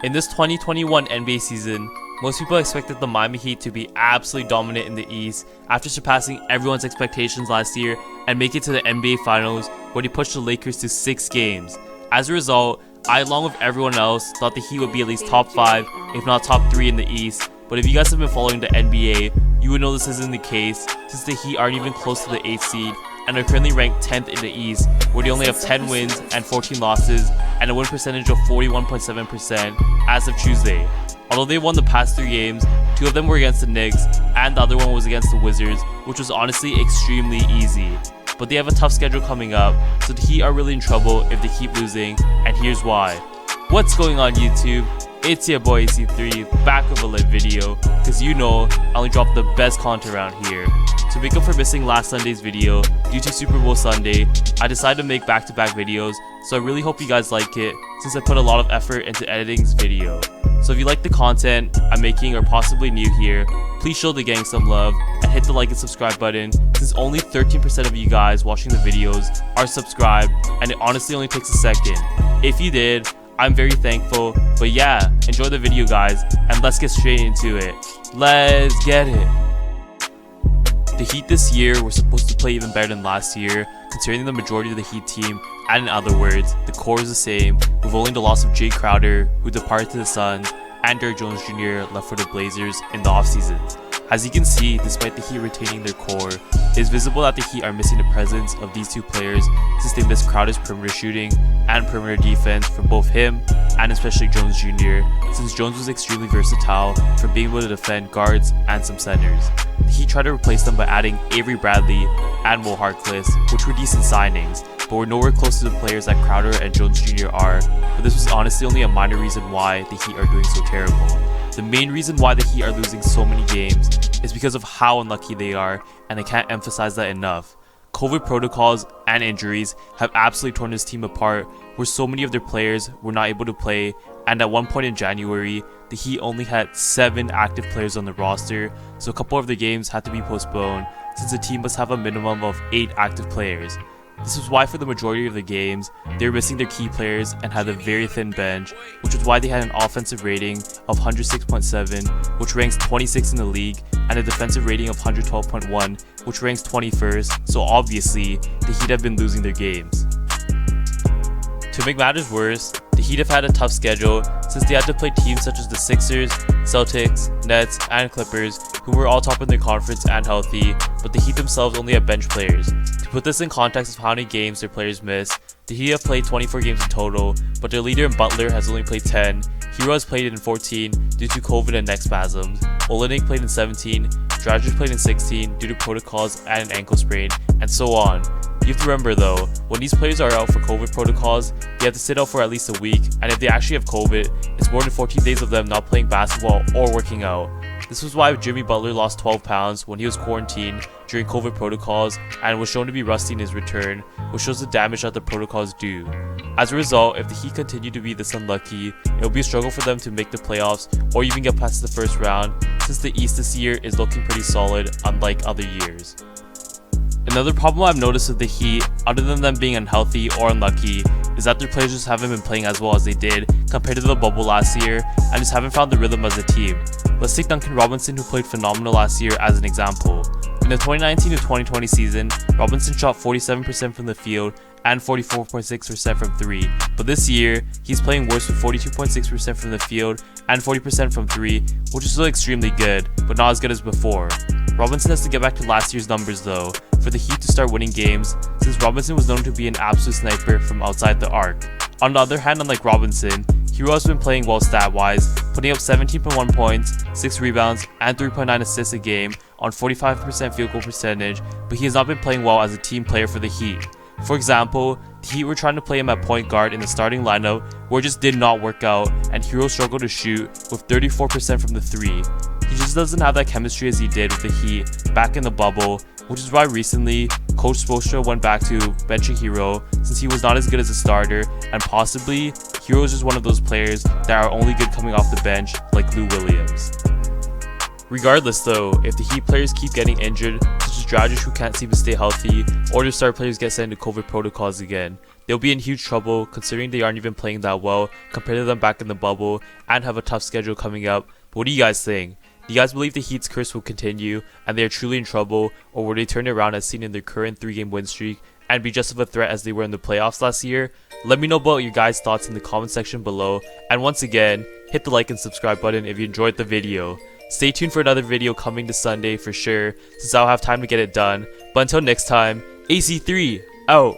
In this 2021 NBA season, most people expected the Miami Heat to be absolutely dominant in the East after surpassing everyone's expectations last year and make it to the NBA Finals where they pushed the Lakers to 6 games. As a result, I, along with everyone else, thought the Heat would be at least top 5, if not top 3 in the East. But if you guys have been following the NBA, you would know this isn't the case, since the Heat aren't even close to the 8th seed and are currently ranked 10th in the East, where they only have 10 wins and 14 losses and a win percentage of 41.7% as of Tuesday. Although they won the past 3 games, 2 of them were against the Knicks and the other one was against the Wizards, which was honestly extremely easy. But they have a tough schedule coming up, so the Heat are really in trouble if they keep losing, and here's why. What's going on YouTube? It's your boy AC3 back with a lit video, cause you know I only drop the best content around here. To make up for missing last Sunday's video due to Super Bowl Sunday, I decided to make back-to-back videos, so I really hope you guys like it since I put a lot of effort into editing this video. So if you like the content I'm making or possibly new here, please show the gang some love and hit the like and subscribe button, since only 13% of you guys watching the videos are subscribed and it honestly only takes a second. If you did, I'm very thankful, but yeah, enjoy the video guys, and let's get straight into it. Let's get it. The Heat this year were supposed to play even better than last year, considering the majority of the Heat team, and in other words, the core is the same, with only the loss of Jay Crowder, who departed to the Suns, and Derrick Jones Jr. left for the Blazers in the offseason. As you can see, despite the Heat retaining their core, it is visible that the Heat are missing the presence of these 2 players since they missed Crowder's perimeter shooting and perimeter defense from both him and especially Jones Jr., since Jones was extremely versatile from being able to defend guards and some centers. The Heat tried to replace them by adding Avery Bradley and Mo Harkless, which were decent signings, but were nowhere close to the players that Crowder and Jones Jr. are, but this was honestly only a minor reason why the Heat are doing so terrible. The main reason why the Heat are losing so many games is because of how unlucky they are, and I can't emphasize that enough. COVID protocols and injuries have absolutely torn this team apart, where so many of their players were not able to play, and at one point in January, the Heat only had 7 active players on the roster, so a couple of the games had to be postponed, since the team must have a minimum of 8 active players. This was why for the majority of the games, they were missing their key players and had a very thin bench, which was why they had an offensive rating of 106.7, which ranks 26th in the league, and a defensive rating of 112.1, which ranks 21st, so obviously, the Heat have been losing their games. To make matters worse, the Heat have had a tough schedule since they had to play teams such as the Sixers, Celtics, Nets, and Clippers, who were all top in their conference and healthy, but the Heat themselves only have bench players. To put this in context of how many games their players miss, the Heat have played 24 games in total, but their leader in Butler has only played 10, Hero has played in 14 due to COVID and neck spasms, Olynyk played in 17, Dragic played in 16 due to protocols and an ankle sprain, and so on. You have to remember though, when these players are out for COVID protocols, they have to sit out for at least a week, and if they actually have COVID, it's more than 14 days of them not playing basketball or working out. This was why Jimmy Butler lost 12 pounds when he was quarantined during COVID protocols and was shown to be rusty in his return, which shows the damage that the protocols do. As a result, if the Heat continue to be this unlucky, it will be a struggle for them to make the playoffs or even get past the first round, since the East this year is looking pretty solid unlike other years. Another problem I've noticed with the Heat, other than them being unhealthy or unlucky, is that their players just haven't been playing as well as they did compared to the bubble last year and just haven't found the rhythm as a team. Let's take Duncan Robinson, who played phenomenal last year, as an example. In the 2019 to 2020 season, Robinson shot 47% from the field and 44.6% from 3, but this year, he's playing worse with 42.6% from the field and 40% from 3, which is still extremely good, but not as good as before. Robinson has to get back to last year's numbers though, for the Heat to start winning games, since Robinson was known to be an absolute sniper from outside the arc. On the other hand, unlike Robinson, Hero has been playing well stat-wise, putting up 17.1 points, 6 rebounds, and 3.9 assists a game on 45% field goal percentage, but he has not been playing well as a team player for the Heat. For example, the Heat were trying to play him at point guard in the starting lineup, where it just did not work out, and Hero struggled to shoot with 34% from the 3. He just doesn't have that chemistry as he did with the Heat back in the bubble, which is why recently, Coach Spoelstra went back to benching Hero since he was not as good as a starter, and possibly, Hero is just one of those players that are only good coming off the bench, like Lou Williams. Regardless though, if the Heat players keep getting injured, such as strategists who can't seem to stay healthy, or their star players get sent into COVID protocols again. They'll be in huge trouble considering they aren't even playing that well compared to them back in the bubble and have a tough schedule coming up. But what do you guys think? Do you guys believe the Heat's curse will continue and they are truly in trouble, or will they turn it around as seen in their current 3-game win streak and be just as a threat as they were in the playoffs last year? Let me know about your guys' thoughts in the comment section below, and once again, hit the like and subscribe button if you enjoyed the video. Stay tuned for another video coming this Sunday for sure, since I'll have time to get it done. But until next time, AC3 out!